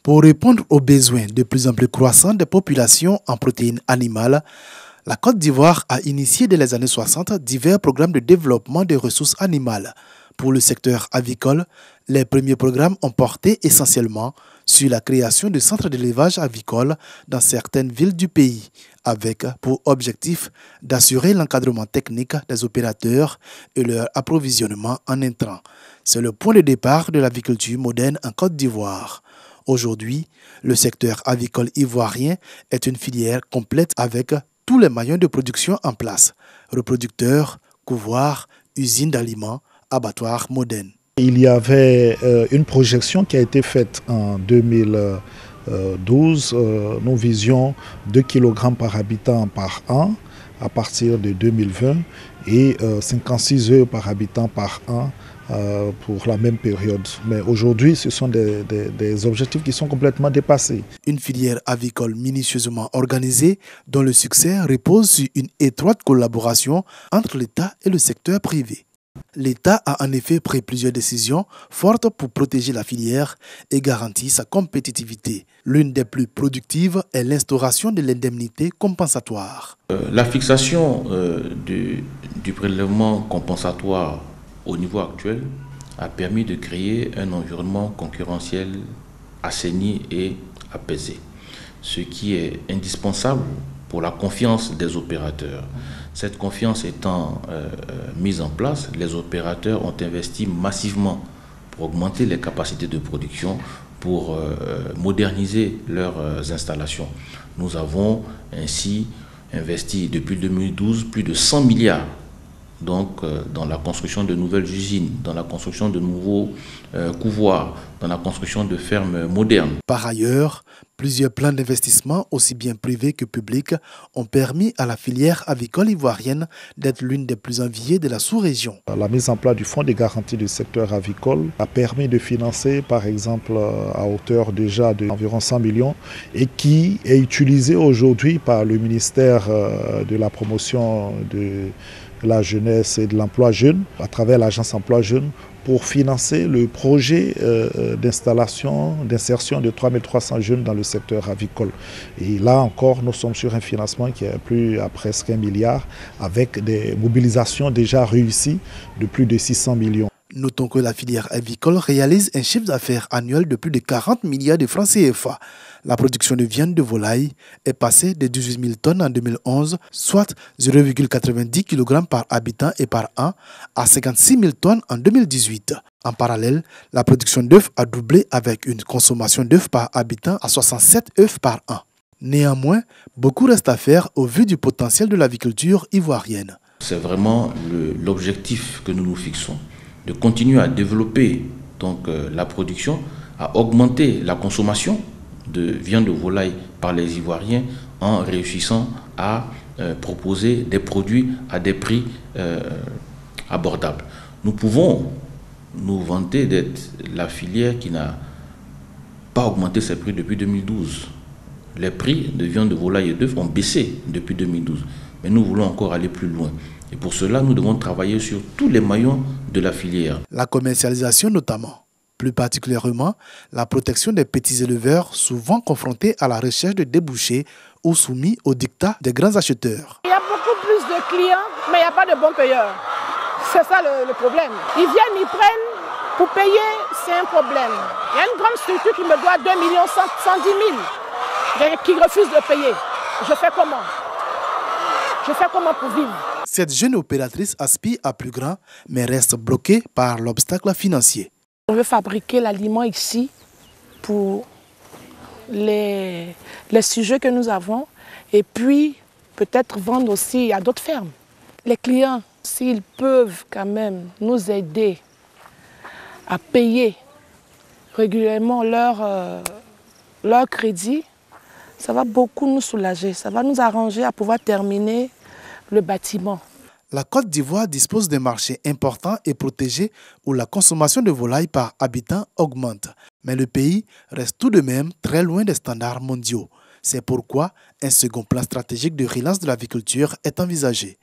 Pour répondre aux besoins de plus en plus croissants des populations en protéines animales, la Côte d'Ivoire a initié dès les années 60 divers programmes de développement des ressources animales. Pour le secteur avicole, les premiers programmes ont porté essentiellement sur la création de centres d'élevage avicole dans certaines villes du pays, avec pour objectif d'assurer l'encadrement technique des opérateurs et leur approvisionnement en intrants. C'est le point de départ de l'aviculture moderne en Côte d'Ivoire. Aujourd'hui, le secteur avicole ivoirien est une filière complète avec tous les maillons de production en place: reproducteurs, couvoirs, usines d'aliments, abattoirs modernes. Il y avait une projection qui a été faite en 2012. Nous visions 2 kg par habitant par an à partir de 2020 et 56 œufs par habitant par an pour la même période. Mais aujourd'hui, ce sont des objectifs qui sont complètement dépassés. Une filière avicole minutieusement organisée dont le succès repose sur une étroite collaboration entre l'État et le secteur privé. L'État a en effet pris plusieurs décisions fortes pour protéger la filière et garantir sa compétitivité. L'une des plus productives est l'instauration de l'indemnité compensatoire. La fixation du prélèvement compensatoire au niveau actuel a permis de créer un environnement concurrentiel assaini et apaisé, ce qui est indispensable pour la confiance des opérateurs. Cette confiance étant mise en place, les opérateurs ont investi massivement pour augmenter les capacités de production, pour moderniser leurs installations. Nous avons ainsi investi depuis 2012 plus de 100 milliards dans la construction de nouvelles usines, dans la construction de nouveaux couvoirs, dans la construction de fermes modernes. Par ailleurs, plusieurs plans d'investissement, aussi bien privés que publics, ont permis à la filière avicole ivoirienne d'être l'une des plus enviées de la sous-région. La mise en place du fonds de garantie du secteur avicole a permis de financer, par exemple, à hauteur déjà d'environ 100 millions et qui est utilisé aujourd'hui par le ministère de la promotion de la jeunesse et de l'emploi jeune, à travers l'agence emploi jeune, pour financer le projet d'installation, d'insertion de 3300 jeunes dans le secteur avicole. Et là encore, nous sommes sur un financement qui est plus à presque 1 milliard, avec des mobilisations déjà réussies de plus de 600 millions. Notons que la filière avicole réalise un chiffre d'affaires annuel de plus de 40 milliards de francs CFA. La production de viande de volaille est passée de 18 000 tonnes en 2011, soit 0,90 kg par habitant et par an, à 56 000 tonnes en 2018. En parallèle, la production d'œufs a doublé avec une consommation d'œufs par habitant à 67 œufs par an. Néanmoins, beaucoup reste à faire au vu du potentiel de l'aviculture ivoirienne. C'est vraiment l'objectif que nous nous fixons, de continuer à développer la production, à augmenter la consommation de viande de volaille par les Ivoiriens en réussissant à proposer des produits à des prix abordables. Nous pouvons nous vanter d'être la filière qui n'a pas augmenté ses prix depuis 2012. Les prix de viande de volaille et d'œufs ont baissé depuis 2012, mais nous voulons encore aller plus loin. Et pour cela, nous devons travailler sur tous les maillons de la filière. La commercialisation notamment. Plus particulièrement, la protection des petits éleveurs souvent confrontés à la recherche de débouchés ou soumis aux dictats des grands acheteurs. Il y a beaucoup plus de clients, mais il n'y a pas de bons payeurs. C'est ça le problème. Ils viennent, ils prennent, pour payer, c'est un problème. Il y a une grande structure qui me doit 2 110 000, qui refuse de payer. Je fais comment? Je fais comment pour vivre? Cette jeune opératrice aspire à plus grand, mais reste bloquée par l'obstacle financier. On veut fabriquer l'aliment ici pour les sujets que nous avons et puis peut-être vendre aussi à d'autres fermes. Les clients, s'ils peuvent quand même nous aider à payer régulièrement leur crédit, ça va beaucoup nous soulager, ça va nous arranger à pouvoir terminer le bâtiment. La Côte d'Ivoire dispose d'un marché important et protégé où la consommation de volaille par habitant augmente. Mais le pays reste tout de même très loin des standards mondiaux. C'est pourquoi un second plan stratégique de relance de l'aviculture est envisagé.